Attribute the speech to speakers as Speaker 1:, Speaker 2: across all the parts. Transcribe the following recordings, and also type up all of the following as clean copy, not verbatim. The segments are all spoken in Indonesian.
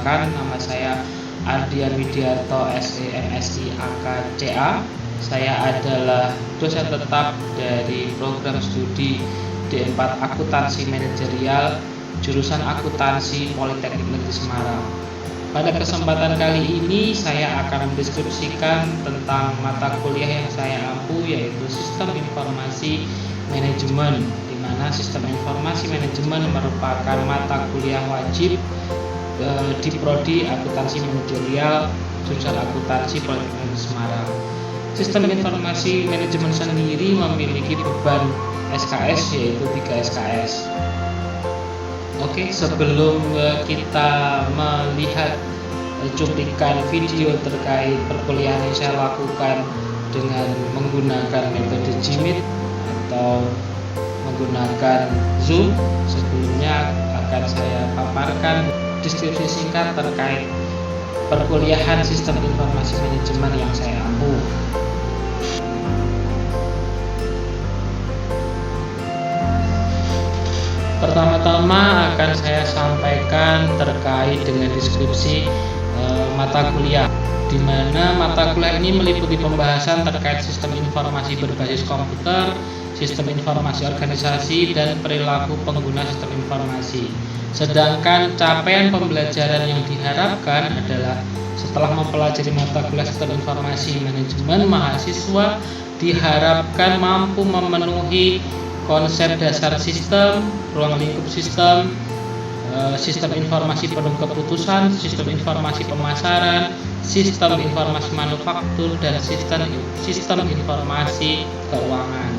Speaker 1: Perkenalkan, nama saya Ardian Widiarto SEMSI AKCA. Saya adalah dosen tetap dari program studi D4 Akuntansi Manajerial jurusan Akuntansi Politeknik Negeri Semarang. Pada kesempatan kali ini saya akan mendeskripsikan tentang mata kuliah yang saya ampu, yaitu Sistem Informasi Manajemen, di mana Sistem Informasi Manajemen merupakan mata kuliah wajib di Prodi Akuntansi Manajerial jurusan Akuntansi Politeknik Negeri Semarang. Sistem Informasi Manajemen sendiri memiliki beban SKS, yaitu 3 SKS. Oke, sebelum kita melihat cuplikan video terkait perkuliahan yang saya lakukan dengan menggunakan metode Jimit atau menggunakan Zoom, sebelumnya akan saya paparkan deskripsi singkat terkait perkuliahan Sistem Informasi Manajemen yang saya ampu. Pertama-tama akan saya sampaikan terkait dengan deskripsi mata kuliah, di mana mata kuliah ini meliputi pembahasan terkait sistem informasi berbasis komputer, sistem informasi organisasi, dan perilaku pengguna sistem informasi. Sedangkan capaian pembelajaran yang diharapkan adalah setelah mempelajari mata kuliah sistem informasi manajemen, mahasiswa diharapkan mampu memenuhi konsep dasar sistem, ruang lingkup sistem, sistem informasi penuh keputusan, sistem informasi pemasaran, sistem informasi manufaktur, dan sistem informasi keuangan.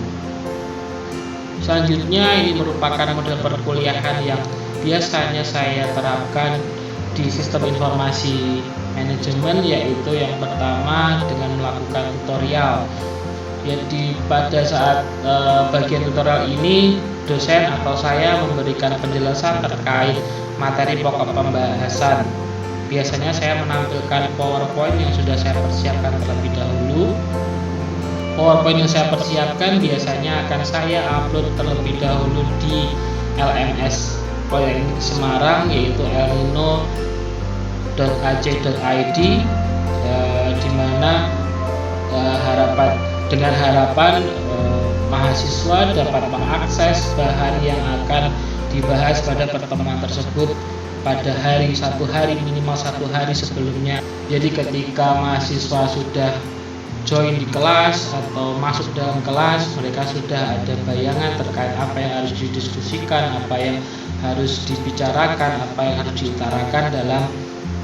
Speaker 1: Selanjutnya, ini merupakan model perkuliahan yang biasanya saya terapkan di sistem informasi manajemen, yaitu yang pertama dengan melakukan tutorial. Jadi pada saat bagian tutorial ini, dosen atau saya memberikan penjelasan terkait materi pokok pembahasan. Biasanya saya menampilkan PowerPoint yang sudah saya persiapkan terlebih dahulu. PowerPoint yang saya persiapkan biasanya akan saya upload terlebih dahulu di LMS Politeknik Semarang, yaitu elnino.ac.id, di mana dengan harapan mahasiswa dapat mengakses bahan yang akan dibahas pada pertemuan tersebut pada minimal satu hari sebelumnya. Jadi ketika mahasiswa sudah join di kelas atau masuk dalam kelas, mereka sudah ada bayangan terkait apa yang harus didiskusikan, apa yang harus dibicarakan, apa yang harus diutarakan dalam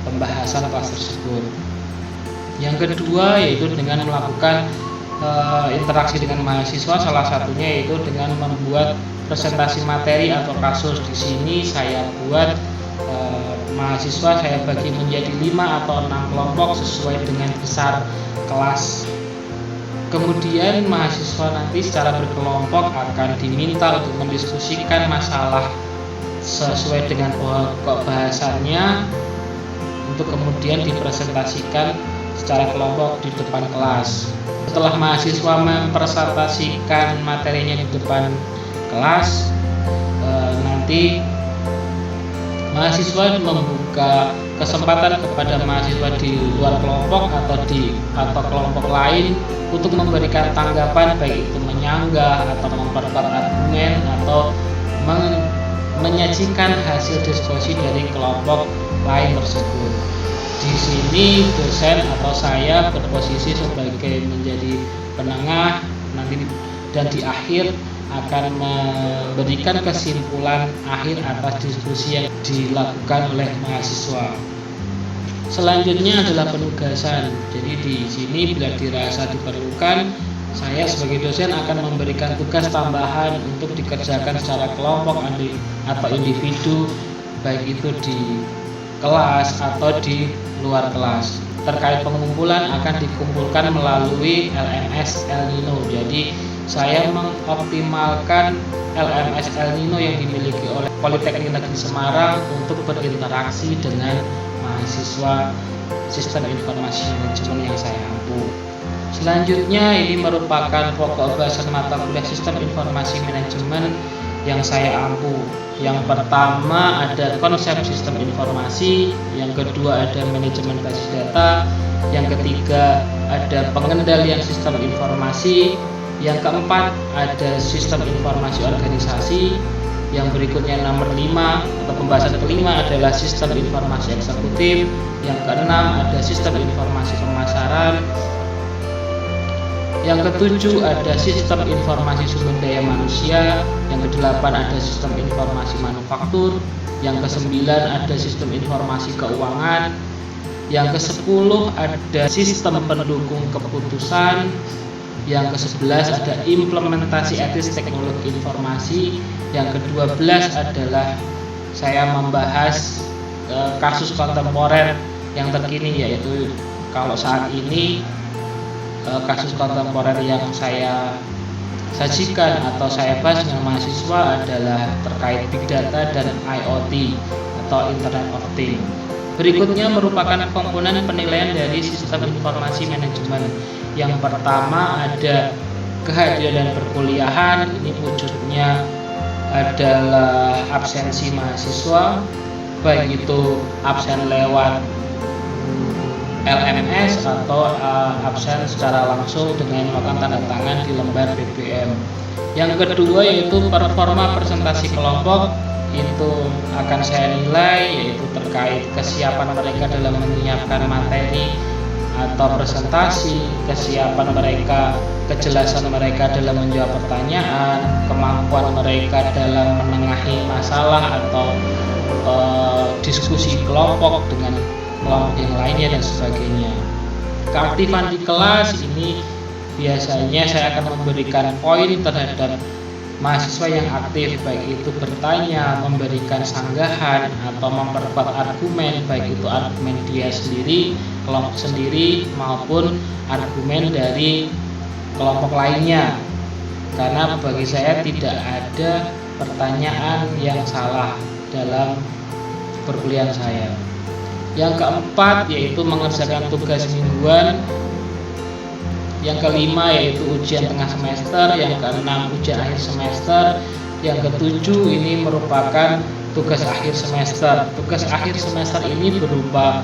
Speaker 1: pembahasan kelas tersebut. Yang kedua yaitu dengan melakukan interaksi dengan mahasiswa, salah satunya yaitu dengan membuat presentasi materi atau kasus. Di sini saya buat mahasiswa saya bagi menjadi 5 atau 6 kelompok sesuai dengan besar kelas. Kemudian mahasiswa nanti secara berkelompok akan diminta untuk mendiskusikan masalah sesuai dengan pokok bahasannya untuk kemudian dipresentasikan secara kelompok di depan kelas. Setelah mahasiswa mempresentasikan materinya di depan kelas, nanti mahasiswa membuka kesempatan kepada mahasiswa di luar kelompok atau kelompok lain untuk memberikan tanggapan, baik itu menyanggah atau memperkuat argumen atau menyajikan hasil diskusi dari kelompok lain tersebut. Di sini dosen atau saya berposisi sebagai menjadi penengah nanti, dan di akhir akan memberikan kesimpulan akhir atas diskusi yang dilakukan oleh mahasiswa. Selanjutnya adalah penugasan. Jadi di sini bila dirasa diperlukan, saya sebagai dosen akan memberikan tugas tambahan untuk dikerjakan secara kelompok atau individu, baik itu di kelas atau di luar kelas. Terkait pengumpulan akan dikumpulkan melalui LMS Elnino. Jadi saya mengoptimalkan LMS Elnino yang dimiliki oleh Politeknik Negeri Semarang untuk berinteraksi dengan mahasiswa Sistem Informasi Manajemen yang saya ampu. Selanjutnya ini merupakan pokok bahasan mata kuliah Sistem Informasi Manajemen yang saya ampu. Yang pertama ada konsep sistem informasi, yang kedua ada manajemen basis data, yang ketiga ada pengendalian sistem informasi, yang keempat ada sistem informasi organisasi, yang berikutnya nomor 5 atau pembahasan kelima adalah sistem informasi eksekutif, yang keenam ada sistem informasi pemasaran, yang ketujuh ada sistem informasi sumber daya manusia, yang kedelapan ada sistem informasi manufaktur, yang kesembilan ada sistem informasi keuangan, yang kesepuluh ada sistem pendukung keputusan, yang ke-11 ada implementasi etis teknologi informasi, yang ke-12 adalah saya membahas kasus kontemporer yang terkini, yaitu kalau saat ini kasus kontemporer yang saya sajikan atau saya bahas dengan mahasiswa adalah terkait big data dan IoT atau Internet of Things. Berikutnya merupakan komponen penilaian dari sistem informasi manajemen. Yang pertama ada kehadiran dan perkuliahan. Ini wujudnya adalah absensi mahasiswa, baik itu absen lewat LMS atau absen secara langsung dengan melakukan tanda tangan di lembar BBM. Yang kedua yaitu performa presentasi kelompok, itu akan saya nilai yaitu terkait kesiapan mereka dalam menyiapkan materi atau presentasi, kesiapan mereka, kejelasan mereka dalam menjawab pertanyaan, kemampuan mereka dalam menengahi masalah atau diskusi kelompok dengan kelompok yang lainnya dan sebagainya. Keaktifan di kelas ini biasanya saya akan memberikan poin terhadap mahasiswa yang aktif, baik itu bertanya, memberikan sanggahan, atau memperkuat argumen, baik itu argumen dia sendiri, kelompok sendiri, maupun argumen dari kelompok lainnya. Karena bagi saya tidak ada pertanyaan yang salah dalam perkuliahan saya. Yang keempat yaitu mengerjakan tugas mingguan. Yang kelima yaitu ujian tengah semester. Yang keenam ujian akhir semester. Yang ketujuh ini merupakan tugas akhir semester. Tugas akhir semester ini berupa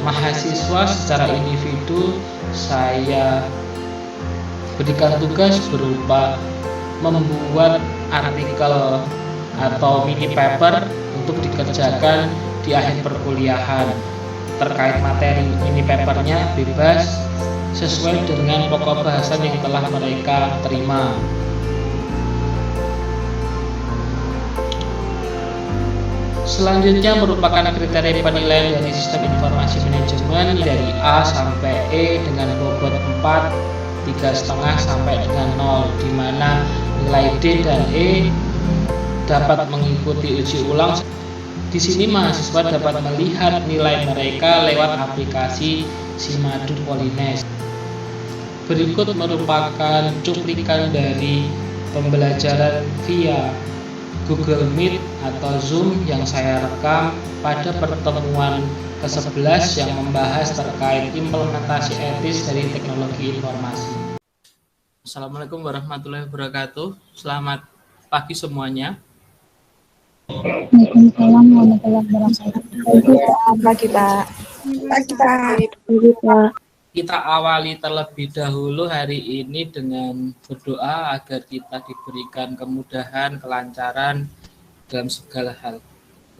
Speaker 1: mahasiswa secara individu saya berikan tugas berupa membuat artikel atau mini paper untuk dikerjakan di akhir perkuliahan. Terkait materi mini papernya bebas sesuai dengan pokok bahasan yang telah mereka terima. Selanjutnya merupakan kriteria penilaian dari sistem informasi manajemen dari A sampai E dengan bobot 4, 3,5 sampai dengan 0, di mana nilai D dan E dapat mengikuti uji ulang. Di sini mahasiswa dapat melihat nilai mereka lewat aplikasi Simadu Polines. Berikut merupakan cuplikan dari pembelajaran via Google Meet atau Zoom yang saya rekam pada pertemuan ke-11 yang membahas terkait implementasi etis dari teknologi informasi. Assalamualaikum warahmatullahi wabarakatuh. Selamat pagi semuanya.
Speaker 2: Waalaikumsalam warahmatullahi wabarakatuh. Pagi Pak.
Speaker 1: Kita awali terlebih dahulu hari ini dengan berdoa agar kita diberikan kemudahan, kelancaran dalam segala hal.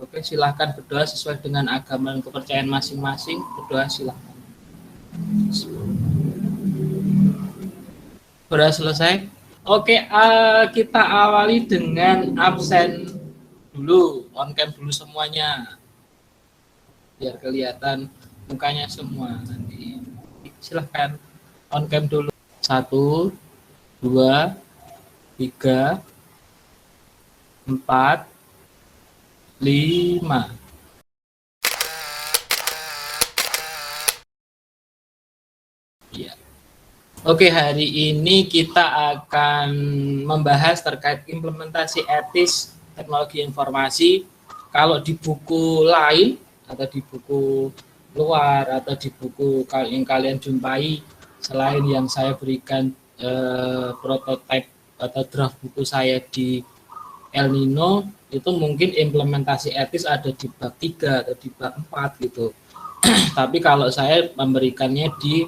Speaker 1: Oke, silahkan berdoa sesuai dengan agama dan kepercayaan masing-masing. Berdoa silahkan. Sudah selesai? Oke, kita awali dengan absen dulu, on cam dulu semuanya, biar kelihatan mukanya semua. Nanti silahkan on cam dulu. 1, 2, 3, 4, 5. Ya. Oke, hari ini kita akan membahas terkait implementasi etis teknologi informasi. Kalau di buku lain atau di buku luar atau di buku yang kalian jumpai selain yang saya berikan prototipe atau draft buku saya di El Nino itu mungkin implementasi etis ada di bab 3 atau di bab 4 gitu. Tapi kalau saya memberikannya di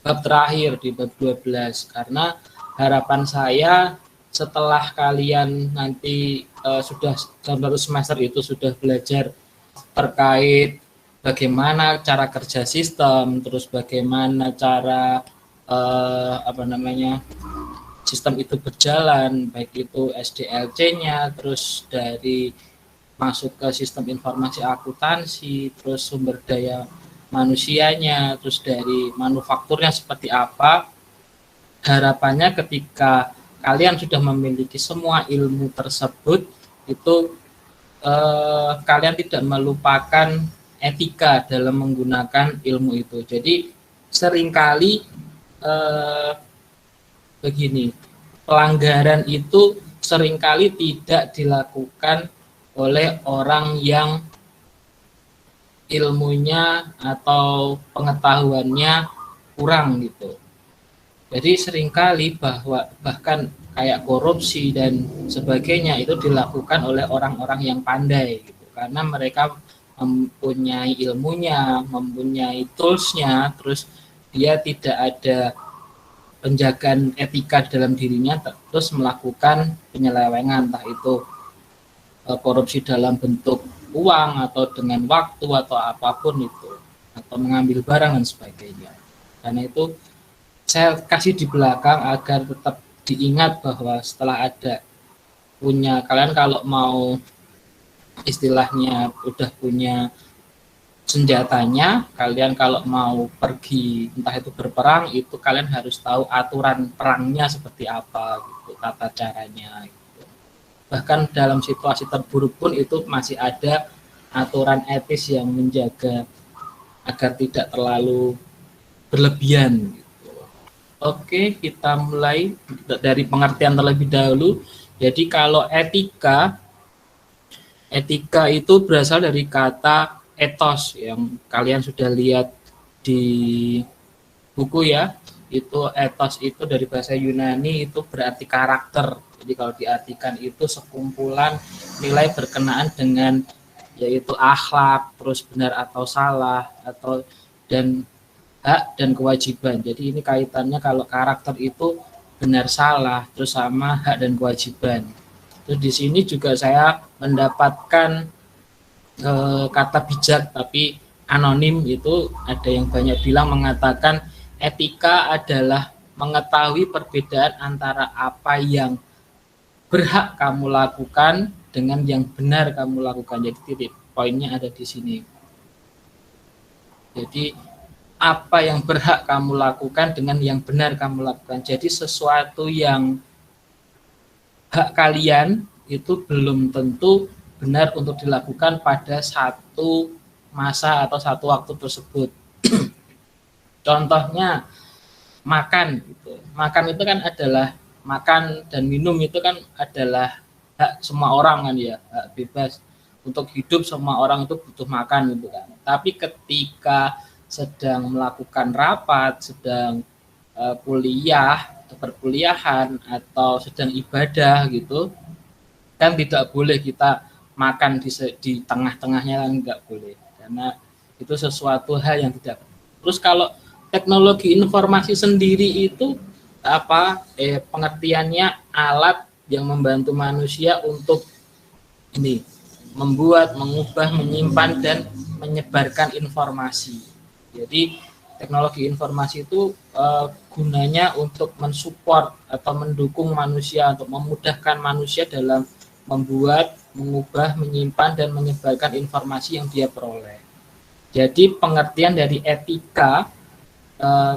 Speaker 1: bab terakhir, di bab 12, karena harapan saya setelah kalian nanti sudah dalam satu semester itu sudah belajar terkait bagaimana cara kerja sistem, terus bagaimana cara sistem itu berjalan, baik itu SDLC-nya, terus dari masuk ke sistem informasi akuntansi, terus sumber daya manusianya, terus dari manufakturnya seperti apa. Harapannya ketika kalian sudah memiliki semua ilmu tersebut, itu kalian tidak melupakan etika dalam menggunakan ilmu itu. Jadi seringkali begini, pelanggaran itu seringkali tidak dilakukan oleh orang yang ilmunya atau pengetahuannya kurang gitu. Jadi seringkali bahkan kayak korupsi dan sebagainya itu dilakukan oleh orang-orang yang pandai gitu. Karena mereka mempunyai ilmunya, mempunyai toolsnya, terus dia tidak ada penjagaan etika dalam dirinya, terus melakukan penyelewengan, entah itu korupsi dalam bentuk uang atau dengan waktu atau apapun itu, atau mengambil barang dan sebagainya. Karena itu saya kasih di belakang agar tetap diingat bahwa setelah ada punya, kalian kalau mau istilahnya udah punya senjatanya, kalian kalau mau pergi entah itu berperang, itu kalian harus tahu aturan perangnya seperti apa gitu, tata caranya gitu. Bahkan dalam situasi terburuk pun itu masih ada aturan etis yang menjaga agar tidak terlalu berlebihan gitu. Oke, kita mulai dari pengertian terlebih dahulu. Jadi kalau etika itu berasal dari kata etos yang kalian sudah lihat di buku ya. Itu etos itu dari bahasa Yunani itu berarti karakter. Jadi kalau diartikan itu sekumpulan nilai berkenaan dengan yaitu akhlak, terus benar atau salah, atau dan hak dan kewajiban. Jadi ini kaitannya kalau karakter itu benar salah, terus sama hak dan kewajiban. Terus di sini juga saya mendapatkan kata bijak tapi anonim, itu ada yang banyak bilang mengatakan etika adalah mengetahui perbedaan antara apa yang berhak kamu lakukan dengan yang benar kamu lakukan. Jadi titik poinnya ada di sini. Jadi apa yang berhak kamu lakukan dengan yang benar kamu lakukan. Jadi sesuatu yang hak kalian itu belum tentu benar untuk dilakukan pada satu masa atau satu waktu tersebut. Contohnya makan gitu. Makan itu kan adalah makan dan minum itu kan adalah hak semua orang kan ya, hak bebas untuk hidup, semua orang itu butuh makan gitu kan. Tapi ketika sedang melakukan rapat, sedang kuliah, perkuliahan atau sedang ibadah gitu, kan tidak boleh kita makan di tengah-tengahnya, kan nggak boleh, karena itu sesuatu hal yang tidak. Terus kalau teknologi informasi sendiri itu pengertiannya alat yang membantu manusia untuk ini membuat, mengubah, menyimpan dan menyebarkan informasi. Jadi teknologi informasi itu gunanya untuk mensupport atau mendukung manusia, untuk memudahkan manusia dalam membuat, mengubah, menyimpan dan menyebarkan informasi yang dia peroleh. Jadi pengertian dari etika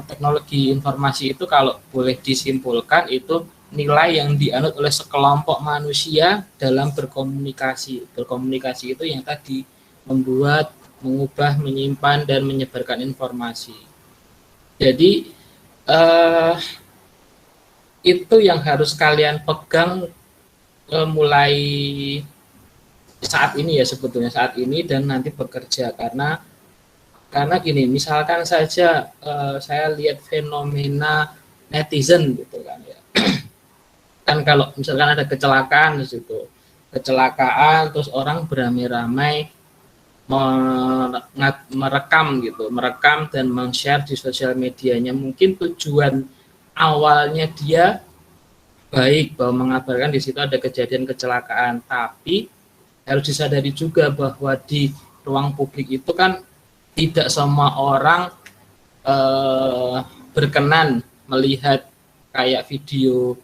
Speaker 1: teknologi informasi itu kalau boleh disimpulkan itu nilai yang dianut oleh sekelompok manusia dalam berkomunikasi. Berkomunikasi itu yang tadi membuat, mengubah, menyimpan dan menyebarkan informasi. Jadi itu yang harus kalian pegang mulai saat ini ya, sebetulnya saat ini dan nanti bekerja, karena gini, misalkan saja saya lihat fenomena netizen gitu kan ya. Kan kalau misalkan ada kecelakaan di situ, kecelakaan terus orang beramai-ramai merekam gitu, merekam dan men-share di sosial medianya. Mungkin tujuan awalnya dia baik bahwa mengabarkan di situ ada kejadian kecelakaan, tapi harus disadari juga bahwa di ruang publik itu kan tidak semua orang berkenan melihat kayak video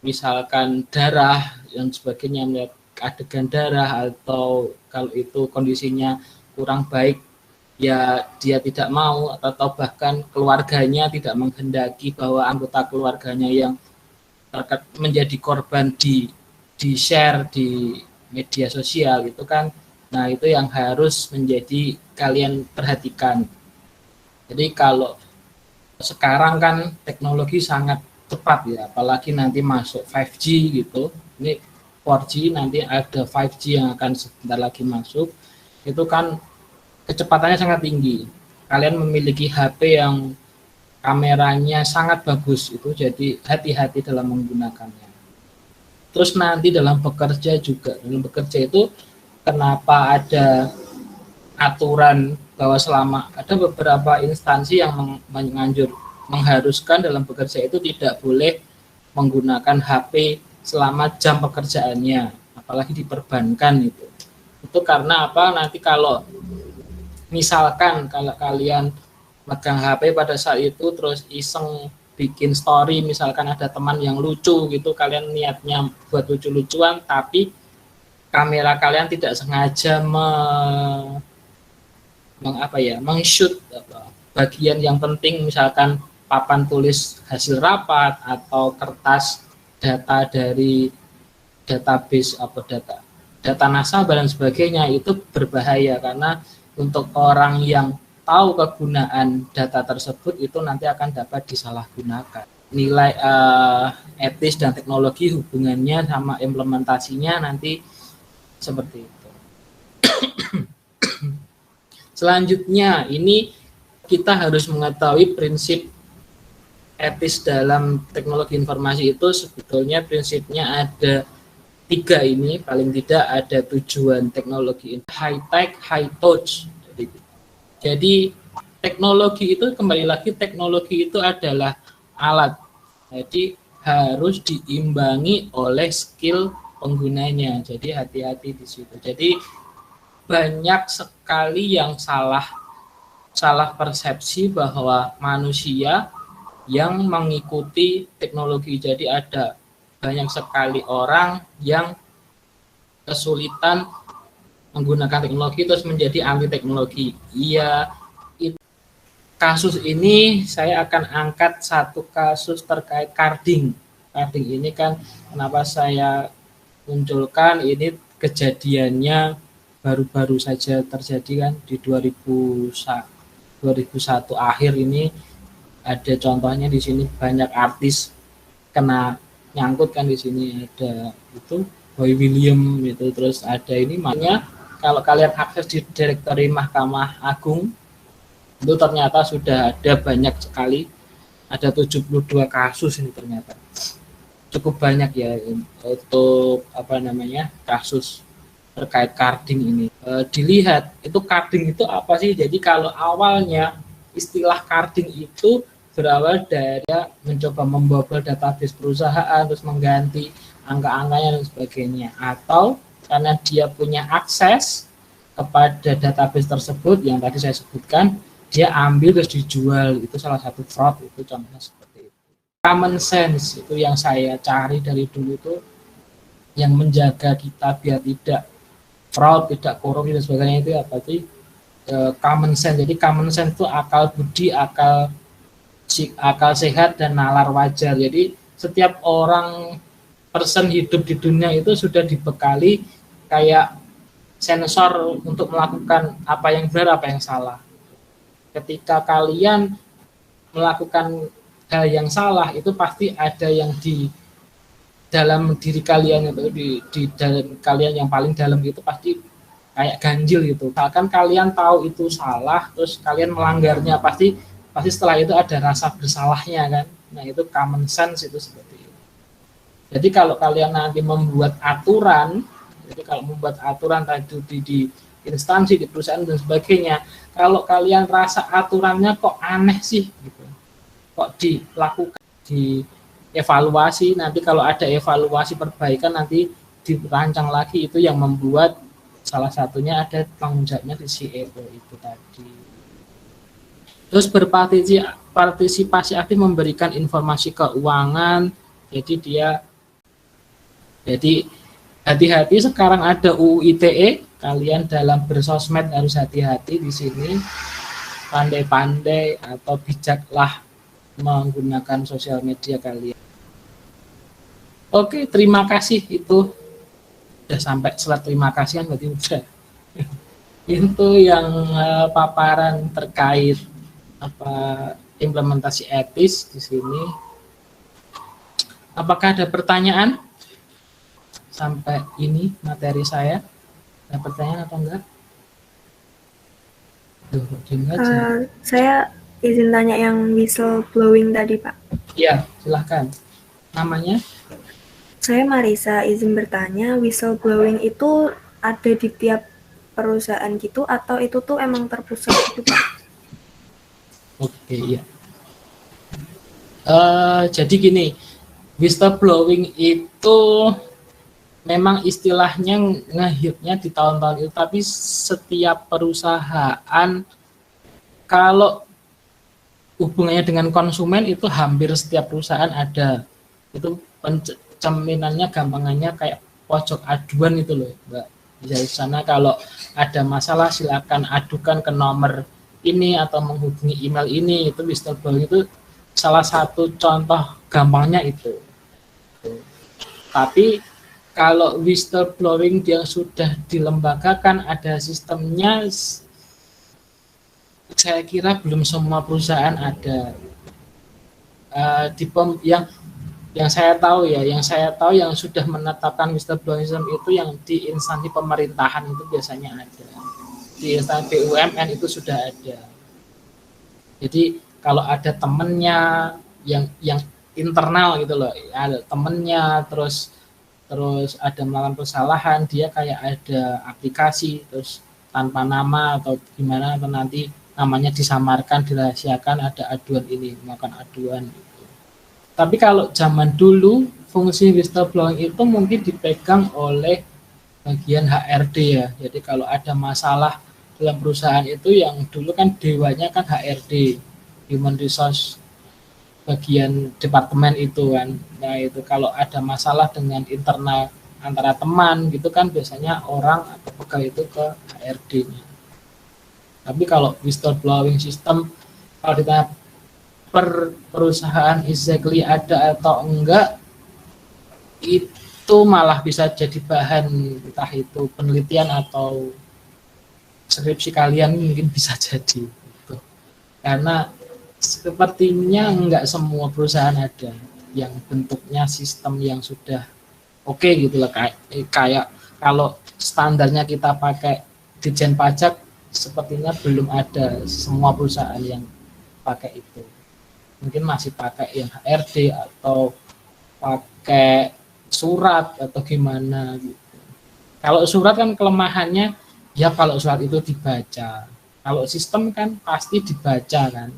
Speaker 1: misalkan darah dan sebagainya, melihat adegan darah, atau kalau itu kondisinya kurang baik ya dia tidak mau, atau bahkan keluarganya tidak menghendaki bahwa anggota keluarganya yang menjadi korban di share di media sosial gitu kan. Nah itu yang harus menjadi kalian perhatikan. Jadi kalau sekarang kan teknologi sangat cepat ya, apalagi nanti masuk 5G gitu, ini 4G, nanti ada 5G yang akan sebentar lagi masuk, itu kan kecepatannya sangat tinggi. Kalian memiliki HP yang kameranya sangat bagus, itu jadi hati-hati dalam menggunakannya. Terus nanti dalam bekerja juga, dalam bekerja itu kenapa ada aturan bahwa selama ada beberapa instansi yang mengharuskan dalam bekerja itu tidak boleh menggunakan HP selama jam pekerjaannya, apalagi diperbankan itu. Itu karena apa? Nanti kalau misalkan kalau kalian megang HP pada saat itu terus iseng bikin story, misalkan ada teman yang lucu gitu, kalian niatnya buat lucu-lucuan tapi kamera kalian tidak sengaja meng-shoot bagian yang penting, misalkan papan tulis hasil rapat atau kertas data dari database data nasabah dan sebagainya, itu berbahaya karena untuk orang yang tahu kegunaan data tersebut itu nanti akan dapat disalahgunakan. Nilai etis dan teknologi hubungannya sama implementasinya nanti seperti itu. Selanjutnya ini kita harus mengetahui prinsip etis dalam teknologi informasi itu. Sebetulnya prinsipnya ada 3 ini, paling tidak ada tujuan teknologi high tech, high touch. Jadi teknologi itu kembali lagi, teknologi itu adalah alat. Jadi harus diimbangi oleh skill penggunanya. Jadi hati-hati di situ. Jadi banyak sekali yang salah persepsi bahwa manusia yang mengikuti teknologi. Jadi ada banyak sekali orang yang kesulitan menggunakan teknologi terus menjadi anti teknologi. Iya, kasus ini saya akan angkat satu kasus terkait carding. Carding ini kan kenapa saya munculkan, ini kejadiannya baru-baru saja terjadi kan di 2001 akhir ini. Ada contohnya di sini, banyak artis kena nyangkut kan, di sini ada itu Boy William itu, terus ada ini makanya kalau kalian akses di direktori Mahkamah Agung itu ternyata sudah ada banyak sekali, ada 72 kasus ini, ternyata cukup banyak ya untuk kasus terkait carding ini. Dilihat itu carding itu apa sih. Jadi kalau awalnya istilah carding itu berawal dari mencoba membobol database perusahaan terus mengganti angka-angkanya dan sebagainya, atau karena dia punya akses kepada database tersebut yang tadi saya sebutkan, dia ambil terus dijual. Itu salah satu fraud, itu contohnya seperti itu. Common sense itu yang saya cari dari dulu, itu yang menjaga kita biar tidak fraud, tidak korupsi dan sebagainya, itu apa sih? Common sense. Jadi common sense itu akal budi, akal sehat dan nalar wajar. Jadi setiap orang person hidup di dunia itu sudah dibekali kayak sensor untuk melakukan apa yang benar, apa yang salah. Ketika kalian melakukan hal yang salah, itu pasti ada yang di dalam diri kalian, itu di dalam kalian yang paling dalam itu pasti kayak ganjil gitu. Misalkan kalian tahu itu salah terus kalian melanggarnya, pasti setelah itu ada rasa bersalahnya kan. Nah itu common sense itu seperti itu. Jadi kalau kalian nanti membuat aturan, jadi kalau membuat aturan tadi di instansi, di perusahaan dan sebagainya, kalau kalian rasa aturannya kok aneh sih, gitu, kok dilakukan, dievaluasi, nanti kalau ada evaluasi perbaikan nanti dirancang lagi, itu yang membuat salah satunya ada tanggung jawabnya di CEO itu tadi. Terus berpartisipasi aktif memberikan informasi keuangan, jadi hati-hati sekarang ada UU ITE, kalian dalam bersosmed harus hati-hati di sini, pandai-pandai atau bijaklah menggunakan sosial media kalian. Oke, terima kasih, itu udah sampai slide terima kasih kan, berarti udah. Itu yang paparan terkait implementasi etis di sini. Apakah ada pertanyaan sampai ini materi saya? Ada pertanyaan atau enggak?
Speaker 2: Saya izin tanya yang whistleblowing tadi, Pak.
Speaker 1: Iya, silahkan. Namanya?
Speaker 2: Saya Marisa, izin bertanya, whistleblowing itu ada di tiap perusahaan gitu atau itu tuh emang terpusat gitu, Pak?
Speaker 1: Oke, iya. Jadi gini, whistleblowing itu memang istilahnya ngehitnya di tahun-tahun itu, tapi setiap perusahaan kalau hubungannya dengan konsumen itu hampir setiap perusahaan ada. Itu pencerminannya gampangannya kayak pojok aduan itu loh, Mbak. Di sana kalau ada masalah silakan adukan ke nomor ini atau menghubungi email ini, itu whistleblowing itu salah satu contoh gampangnya itu. Tapi kalau whistleblowing yang sudah dilembagakan ada sistemnya, saya kira belum semua perusahaan ada. Yang saya tahu yang sudah menetapkan whistleblowing system itu yang di instansi pemerintahan itu biasanya ada. Di instansi BUMN itu sudah ada. Jadi kalau ada temennya yang internal gitu loh, ada temennya terus ada melakukan kesalahan, dia kayak ada aplikasi terus tanpa nama atau gimana, atau nanti namanya disamarkan, dirahasiakan, ada aduan ini, melakukan aduan gitu. Tapi kalau zaman dulu fungsi whistleblowing itu mungkin dipegang oleh bagian HRD ya. Jadi kalau ada masalah dalam perusahaan itu yang dulu kan dewanya kan HRD, Human Resource, bagian departemen itu kan. Nah itu kalau ada masalah dengan internal antara teman gitu kan biasanya orang atau pegawai itu ke HRD-nya. Tapi kalau whistleblowing system, kalau ditanya per perusahaan exactly ada atau enggak, itu malah bisa jadi bahan entah itu penelitian atau skripsi kalian, mungkin bisa jadi gitu. Karena sepertinya enggak semua perusahaan ada yang bentuknya sistem yang sudah oke gitu lah, kayak kalau standarnya kita pakai Ditjen Pajak, sepertinya belum ada semua perusahaan yang pakai itu. Mungkin masih pakai yang HRD atau pakai surat atau gimana gitu. Kalau surat kan kelemahannya ya kalau surat itu dibaca. Kalau sistem kan pasti dibaca kan.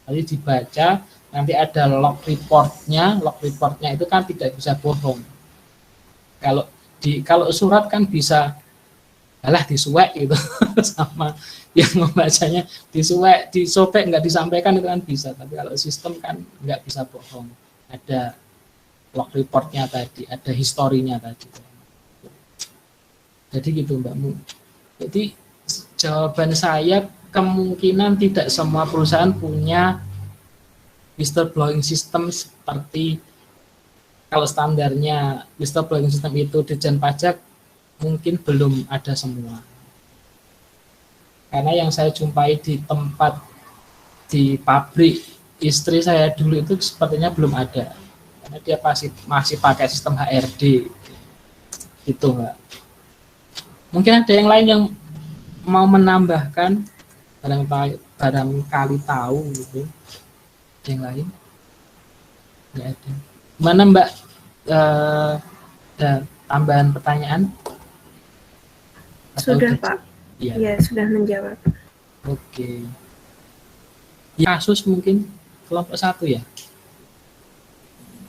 Speaker 1: Nanti dibaca, nanti ada log reportnya itu kan tidak bisa bohong. Kalau surat kan bisa disuwek gitu sama yang membacanya, disuwek, disobek, nggak disampaikan itu kan bisa. Tapi kalau sistem kan nggak bisa bohong. Ada log reportnya tadi, ada historinya tadi. Jadi gitu Mbak Mu. Jadi jawaban saya kemungkinan tidak semua perusahaan punya whistleblowing system seperti kalau standarnya whistleblowing system itu Ditjen Pajak mungkin belum ada semua. Karena yang saya jumpai di tempat di pabrik istri saya dulu itu sepertinya belum ada. Karena dia masih pakai sistem HRD. Gitu Mbak. Mungkin ada yang lain yang mau menambahkan, barangkali tahu gitu. Ada yang lain? Nggak ada. Mana Mbak Ada tambahan pertanyaan?
Speaker 2: Sudah, Pak.
Speaker 1: Iya.
Speaker 2: Ya, sudah menjawab.
Speaker 1: Oke. Kasus mungkin kelompok 1 ya?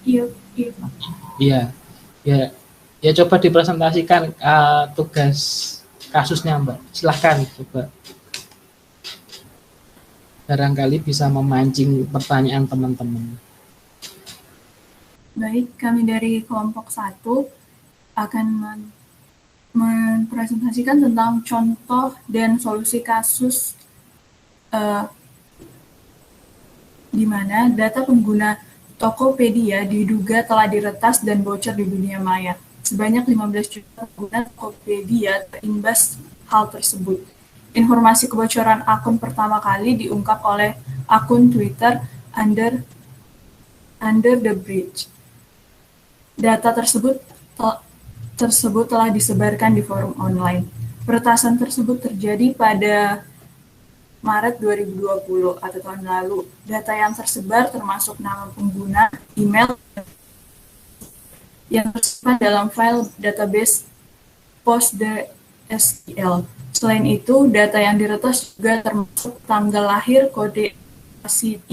Speaker 2: Iya, Pak.
Speaker 1: Iya. Ya coba dipresentasikan tugas kasusnya, Mbak. Silahkan coba. Barangkali bisa memancing pertanyaan teman-teman.
Speaker 3: Baik, kami dari kelompok 1 akan mempresentasikan tentang contoh dan solusi kasus di mana data pengguna Tokopedia diduga telah diretas dan bocor di dunia maya. Sebanyak 15 juta pengguna Tokopedia terimbas hal tersebut. Informasi kebocoran akun pertama kali diungkap oleh akun Twitter Under the Bridge. Data tersebut telah disebarkan di forum online. Peretasan tersebut terjadi pada Maret 2020 atau tahun lalu. Data yang tersebar termasuk nama pengguna, email, yang tersimpan dalam file database PostgreSQL. Selain itu, data yang diretas juga termasuk tanggal lahir, kode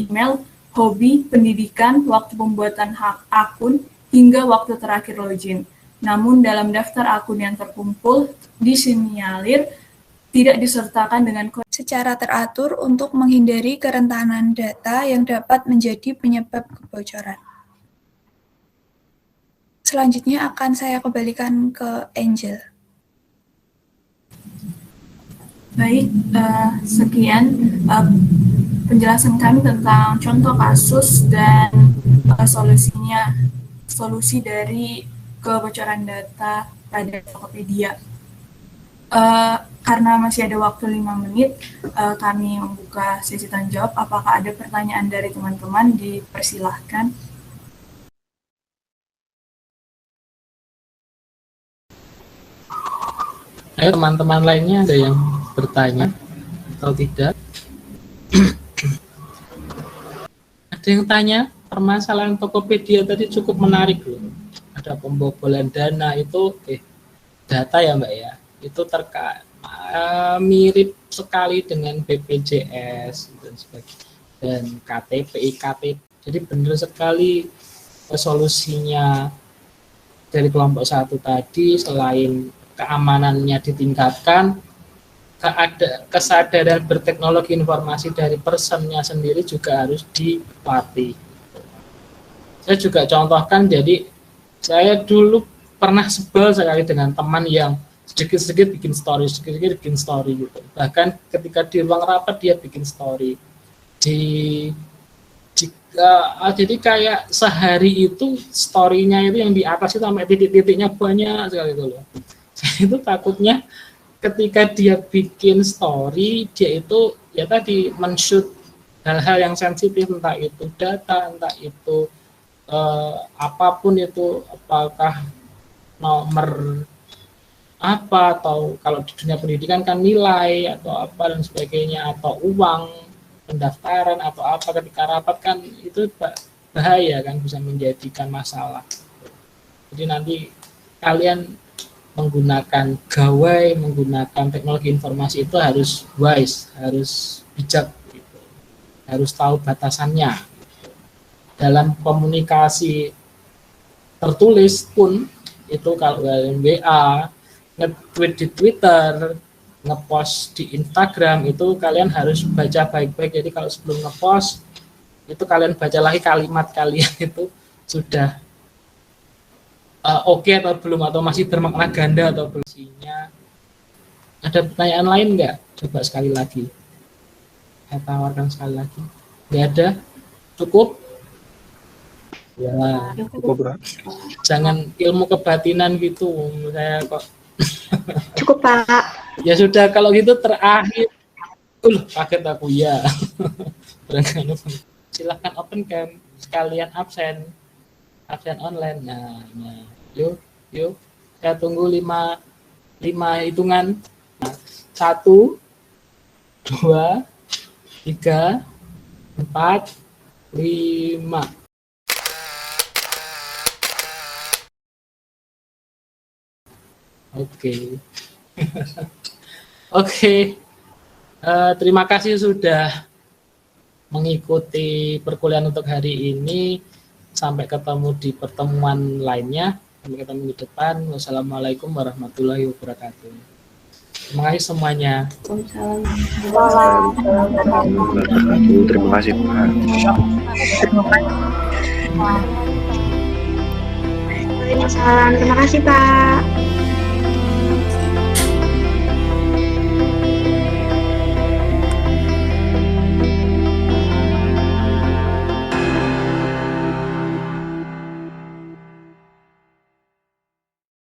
Speaker 3: email, hobi, pendidikan, waktu pembuatan akun, hingga waktu terakhir login. Namun dalam daftar akun yang terkumpul disinyalir tidak disertakan dengan kode secara teratur untuk menghindari kerentanan data yang dapat menjadi penyebab kebocoran. Selanjutnya akan saya kembalikan ke Angel. Baik, sekian penjelasan kami tentang contoh kasus dan solusi dari kebocoran data pada Tokopedia. Karena masih ada waktu 5 menit, kami membuka sesi tanya jawab. Apakah ada pertanyaan dari teman-teman? Dipersilahkan.
Speaker 1: Ayo teman-teman lainnya ada yang bertanya atau tidak? Ada yang tanya? Permasalahan Tokopedia tadi cukup menarik loh. Ada pembobolan dana itu, data ya Mbak ya, itu mirip sekali dengan BPJS dan sebagainya, dan KTP, IKTP. Jadi benar sekali solusinya dari kelompok 1 tadi. Selain keamanannya ditingkatkan, kesadaran berteknologi informasi dari personnya sendiri juga harus dilatih. Saya juga contohkan, jadi saya dulu pernah sebel sekali dengan teman yang sedikit-sedikit bikin story gitu. Bahkan ketika di ruang rapat dia bikin story. Jadi kayak sehari itu story-nya itu yang di atas itu sampai titik-titiknya banyak sekali itu loh. Saya itu takutnya ketika dia bikin story, dia itu ya tadi men-shoot hal-hal yang sensitif, entah itu data, entah itu apapun itu, apakah nomor apa, atau kalau di dunia pendidikan kan nilai atau apa dan sebagainya, atau uang pendaftaran atau apa, ketika rapat kan itu bahaya kan, bisa menjadikan masalah. Jadi nanti kalian menggunakan gawai, menggunakan teknologi informasi itu harus wise, harus bijak gitu. Harus tahu batasannya. Dalam komunikasi tertulis pun itu, kalau kalian WA, nge-tweet di Twitter, nge-post di Instagram, itu kalian harus baca baik-baik. Jadi kalau sebelum nge-post itu kalian baca lagi kalimat kalian itu sudah oke atau belum, atau masih bermakna ganda atau belum. Ada pertanyaan lain nggak? Coba sekali lagi. Saya tawarkan sekali lagi. Nggak ada? Cukup? Ya,
Speaker 4: Cukup,
Speaker 1: jangan ilmu kebatinan gitu. Saya kok.
Speaker 2: Cukup, Pak.
Speaker 1: Ya sudah, kalau gitu terakhir. Kaget aku ya. Silahkan open cam, sekalian absen online. Nah, yuk, saya tunggu 5 hitungan. 1, 2, 3, 4, 5. Oke. Oke. Terima kasih sudah mengikuti perkuliahan untuk hari ini. Sampai ketemu di pertemuan lainnya. Sampai ketemu di depan. Wassalamualaikum warahmatullahi wabarakatuh. Terima kasih semuanya.
Speaker 4: Terima kasih Pak.
Speaker 2: Waalaikumsalam. Terima kasih Pak.